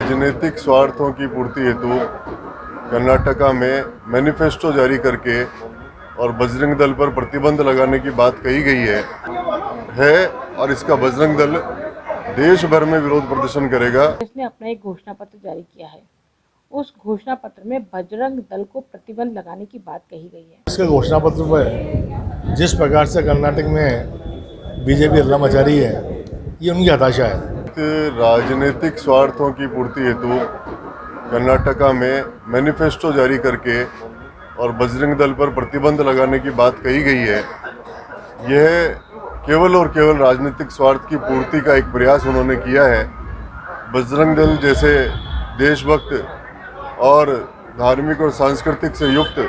राजनीतिक स्वार्थों की पूर्ति हेतु कर्नाटका में मैनिफेस्टो जारी करके और बजरंग दल पर प्रतिबंध लगाने की बात कही गई है और इसका बजरंग दल देश भर में विरोध प्रदर्शन करेगा। इसने अपना एक घोषणा पत्र जारी किया है। उस घोषणा पत्र में बजरंग दल को प्रतिबंध लगाने की बात कही गई है। इसके घोषणा पत्र पर जिस प्रकार से कर्नाटक में बीजेपी हल्ला मचा रही है, ये उनकी हताशा है। राजनीतिक स्वार्थों की पूर्ति हेतु कर्नाटका में मैनिफेस्टो जारी करके और बजरंग दल पर प्रतिबंध लगाने की बात कही गई है। यह केवल और केवल राजनीतिक स्वार्थ की पूर्ति का एक प्रयास उन्होंने किया है। बजरंग दल जैसे देशभक्त और धार्मिक और सांस्कृतिक से युक्त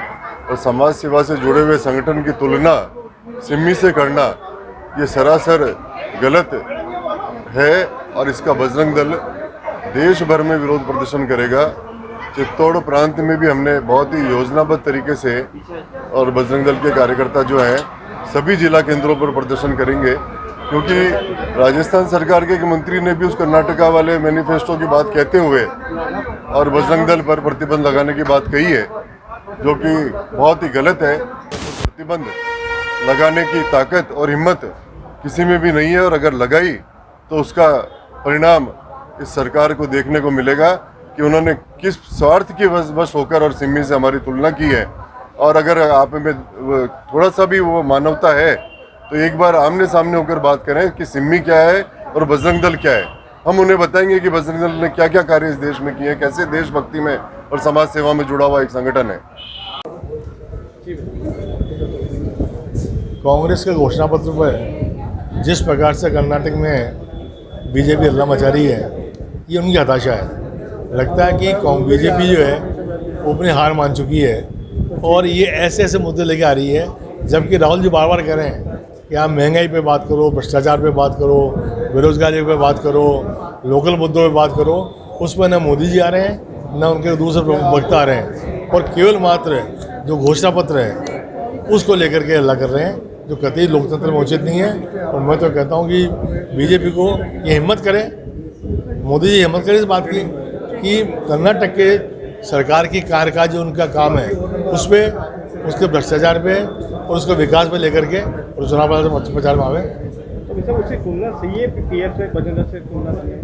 और समाज सेवा से जुड़े हुए संगठन की तुलना सिम्मी से करना ये सरासर गलत है और इसका बजरंग दल देश भर में विरोध प्रदर्शन करेगा। चित्तौड़ प्रांत में भी हमने बहुत ही योजनाबद्ध तरीके से और बजरंग दल के कार्यकर्ता जो हैं सभी जिला केंद्रों पर प्रदर्शन करेंगे, क्योंकि राजस्थान सरकार के एक मंत्री ने भी उस कर्नाटका वाले मैनिफेस्टो की बात कहते हुए और बजरंग दल पर प्रतिबंध लगाने की बात कही है, जो कि बहुत ही गलत है। प्रतिबंध लगाने की ताकत और हिम्मत किसी में भी नहीं है और अगर लगाई तो उसका परिणाम इस सरकार को देखने को मिलेगा कि उन्होंने किस स्वार्थ की वश होकर और सिम्मी से हमारी तुलना की है। और अगर आप में थोड़ा सा भी वो मानवता है तो एक बार आमने सामने होकर बात करें कि सिम्मी क्या है और बजरंग दल क्या है। हम उन्हें बताएंगे कि बजरंग दल ने क्या क्या कार्य इस देश में किए हैं, कैसे देशभक्ति में और समाज सेवा में जुड़ा हुआ एक संगठन है। कांग्रेस के घोषणा पत्र पर जिस प्रकार से कर्नाटक में बीजेपी हल्ला मचा रही है, ये उनकी हताशा है। लगता है कि बीजेपी जो है वो अपनी हार मान चुकी है और ये ऐसे ऐसे मुद्दे लेके आ रही है, जबकि राहुल जी बार बार कह रहे हैं कि आप महंगाई पे बात करो, भ्रष्टाचार पे बात करो, बेरोजगारी पे बात करो, लोकल मुद्दों पे बात करो। उस पर न मोदी जी आ रहे हैं, न उनके दूसरे वक्ता आ रहे हैं और केवल मात्र जो घोषणा पत्र है उसको लेकर के हल्ला कर रहे हैं, जो कतई लोकतंत्र में उचित नहीं है। और मैं तो कहता हूँ कि बीजेपी को ये हिम्मत करे, मोदी जी हिम्मत करें इस बात की कि कर्नाटक के सरकार की कार्य का जो उनका काम है उस पर, उसके भ्रष्टाचार पे और उसके विकास पे लेकर के और चुनाव प्रचार में आवे। तो उससे तुलना सही है, पीएम से बजरंग से तुलना सही है।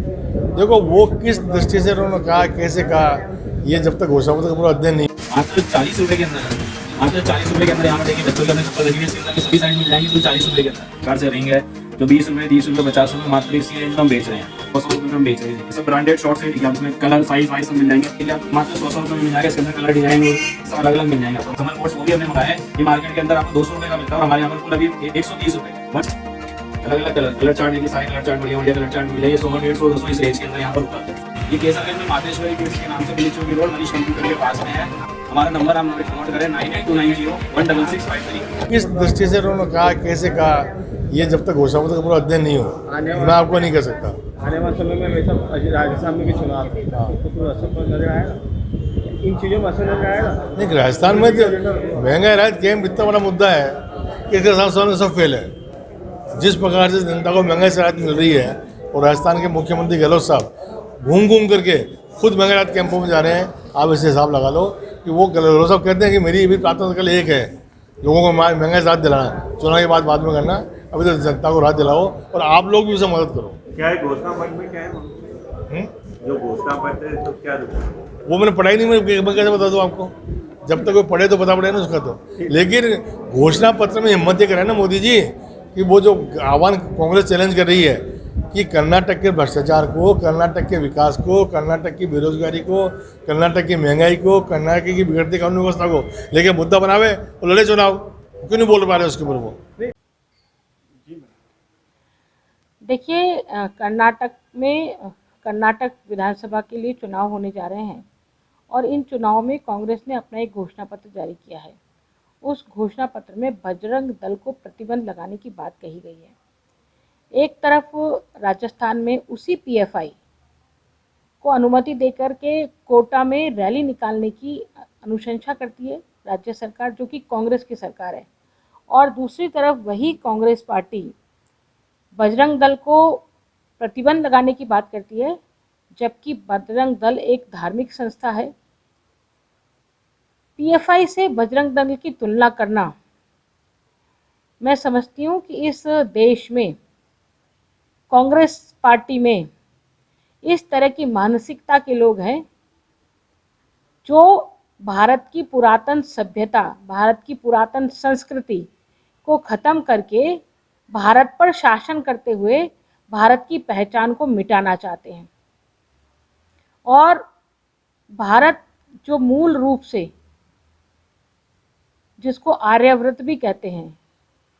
देखो वो किस दृष्टि से उन्होंने कहा, कैसे कहा, ये जब तक घोषणा पत्र का पूरा अध्ययन नहीं। मात्र 40 रुपए के अंदर, मात्र 40 रुपए के अंदर यहाँ पर देखिए बच्चों के अंदर चप्पल लगी हुई सभी साइड मिल जाएंगी। तो 40 रुपए के अंदर कार से रिंग है जो 20 रुपए, 30 रुपए, 50 रुपए मात्र इसी रेंज में हम बेच रहे हैं। 100 रुपए में हम बेच रहे हैं। सब ब्रांडेड शॉर्ट्स है, उसमें कलर साइज वाइज सब मिल जाएंगे। मात्र 100 रुपए में मिल जाएगा। इसके अंदर कलर डिजाइन सब अलग अलग मिल जाएंगे। कमल कोट्स वो भी हमने मंगाया है। ये मार्केट के अंदर आपको 200 रुपए का मिलता है और हमारे यहाँ पर अभी 130 रुपए। बट अलग अलग कलर चार्ट देखिए, साइज कलर चार्ट बढ़िया बढ़िया कलर चार्ट मिल जाएगा। 100, 150, 200 इस रेंज के अंदर यहाँ पर उपलब्ध है। ये केसरगंज में मातेश्वरी किड्स के नाम से बिली चौकी रोड मनीष कंप्यूटर के पास में है। हमारा नंबर आप नोट करें 9829016653। किस दृष्टि से उन्होंने कहा, कैसे कहा, ये जब तक घोषणा पत्र का पूरा अध्ययन नहीं हो मैं आपको नहीं कह सकता। आने वाले समय में वैसा राजस्थान में भी चुनाव तो असर नजर आएगा, इन चीज़ों में असर नजर आएगा। नहीं, राजस्थान में महंगाई राहत गेम इतना बड़ा मुद्दा है कि इसके साथ सब फेल है। जिस प्रकार से जनता को महंगाई से राहत मिल रही है और राजस्थान के मुख्यमंत्री गहलोत साहब घूम घूम करके खुद महंगाई राहत कैंपों में जा रहे हैं। आप इससे हिसाब लगा लो कि वो गहलोत साहब कहते हैं कि मेरी भी प्राथमिकता एक है, लोगों को महंगाई से राहत दिलाना। चुनाव के बाद में करना, अभी तो जनता को राहत दिलाओ और आप लोग भी उसे मदद करो। क्या है घोषणा पत्र में, क्या है जो घोषणा पत्र है तो क्या वो मैंने पढ़ाई नहीं, मैं कैसे बता दूँ आपको, जब तक कोई पढ़े तो पता पड़े ना उसका। तो लेकिन घोषणा पत्र में हिम्मत ये करे ना मोदी जी कि वो जो आह्वान कांग्रेस चैलेंज कर रही है कि कर्नाटक के भ्रष्टाचार को, कर्नाटक के विकास को, कर्नाटक की बेरोजगारी को, कर्नाटक की महंगाई को, कर्नाटक की बिगड़ती कानून व्यवस्था को लेके मुद्दा बनावे और लड़े चुनाव। क्यों नहीं बोल पा रहे उसके ऊपर वो? देखिए, कर्नाटक विधानसभा के लिए चुनाव होने जा रहे हैं और इन चुनाव में कांग्रेस ने अपना एक घोषणा पत्र जारी किया है। उस घोषणा पत्र में बजरंग दल को प्रतिबंध लगाने की बात कही गई है। एक तरफ राजस्थान में उसी पीएफआई को अनुमति देकर के कोटा में रैली निकालने की अनुशंसा करती है राज्य सरकार, जो कि कांग्रेस की सरकार है, और दूसरी तरफ वही कांग्रेस पार्टी बजरंग दल को प्रतिबंध लगाने की बात करती है, जबकि बजरंग दल एक धार्मिक संस्था है। पीएफआई से बजरंग दल की तुलना करना, मैं समझती हूँ कि इस देश में कांग्रेस पार्टी में इस तरह की मानसिकता के लोग हैं जो भारत की पुरातन सभ्यता, भारत की पुरातन संस्कृति को ख़त्म करके भारत पर शासन करते हुए भारत की पहचान को मिटाना चाहते हैं। और भारत जो मूल रूप से, जिसको आर्यव्रत भी कहते हैं,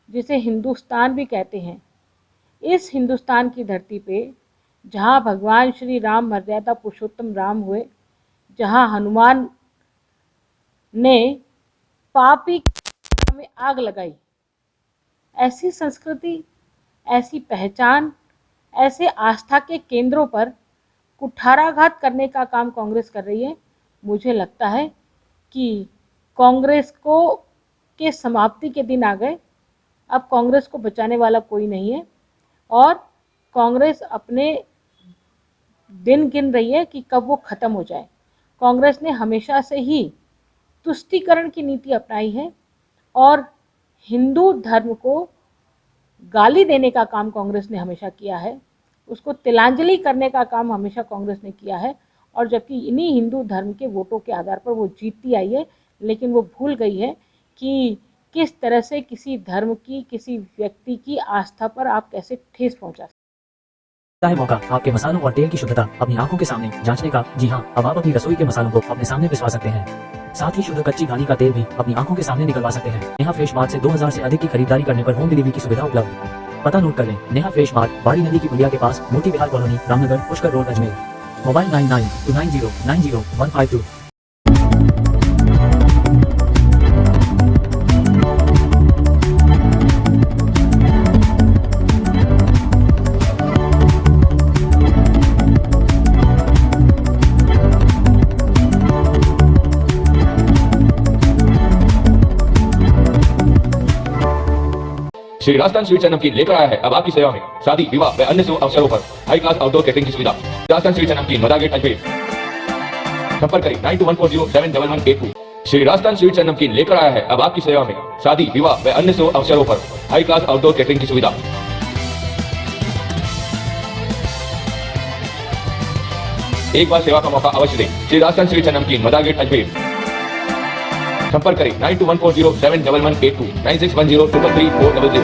जिसे हिंदुस्तान भी कहते हैं, इस हिंदुस्तान की धरती पे जहाँ भगवान श्री राम मर्यादा पुरुषोत्तम राम हुए, जहाँ हनुमान ने पापी में आग लगाई, ऐसी संस्कृति, ऐसी पहचान, ऐसे आस्था के केंद्रों पर कुठाराघात करने का काम कांग्रेस कर रही है। मुझे लगता है कि कांग्रेस को के समाप्ति के दिन आ गए। अब कांग्रेस को बचाने वाला कोई नहीं है और कांग्रेस अपने दिन गिन रही है कि कब वो ख़त्म हो जाए। कांग्रेस ने हमेशा से ही तुष्टीकरण की नीति अपनाई है और हिंदू धर्म को गाली देने का काम कांग्रेस ने हमेशा किया है, उसको तिलांजलि करने का काम हमेशा कांग्रेस ने किया है। और जबकि इन्हीं हिंदू धर्म के वोटों के आधार पर वो जीतती आई है, लेकिन वो भूल गई है कि किस तरह से किसी धर्म की, किसी व्यक्ति की आस्था पर आप कैसे ठेस पहुंचा सकते है मौका आपके मसालों और तेल की शुद्धता अपनी आंखों के सामने जांचने का। जी हां, अब आप अपनी रसोई के मसालों को अपने सामने पिसवा सकते हैं। साथ ही शुद्ध कच्ची घानी का तेल भी अपनी आंखों के सामने निकलवा सकते हैं। नेहा फ्रेश मार्ट से 2000 से अधिक की खरीदारी करने पर होम डिलीवरी की सुविधा उपलब्ध। पता नोट कर लें, नेहा फ्रेश मार्ट, बाड़ी नदी की पुलिया के पास, Moti Vihar colony, Ramnagar, Pushkar road, Ajmer. Mobile 9929090152। Shri Rajasthan sweets and Namkeen लेकर आया है अब आपकी सेवा में शादी, विवाह व अन्य शुभ अवसरों पर हाई क्लास आउटडोर कैटरिंग की सुविधा। राजस्थान स्वीट्स एंड नमकीन, मदा गेट, अजमेर। संपर्क करें 9214071182। श्री राजस्थान स्वीट्स एंड नमकीन लेकर आया है अब आपकी सेवा में शादी, विवाह व अन्य शुभ अवसरों पर हाई क्लास आउटडोर कैटरिंग की सुविधा। एक बार सेवा का मौका अवश्य दें। श्री राजस्थान स्वीट्स एंड नमकीन, मदा गेट, अजमेर। संपर्क करें 9214071182 9610333400।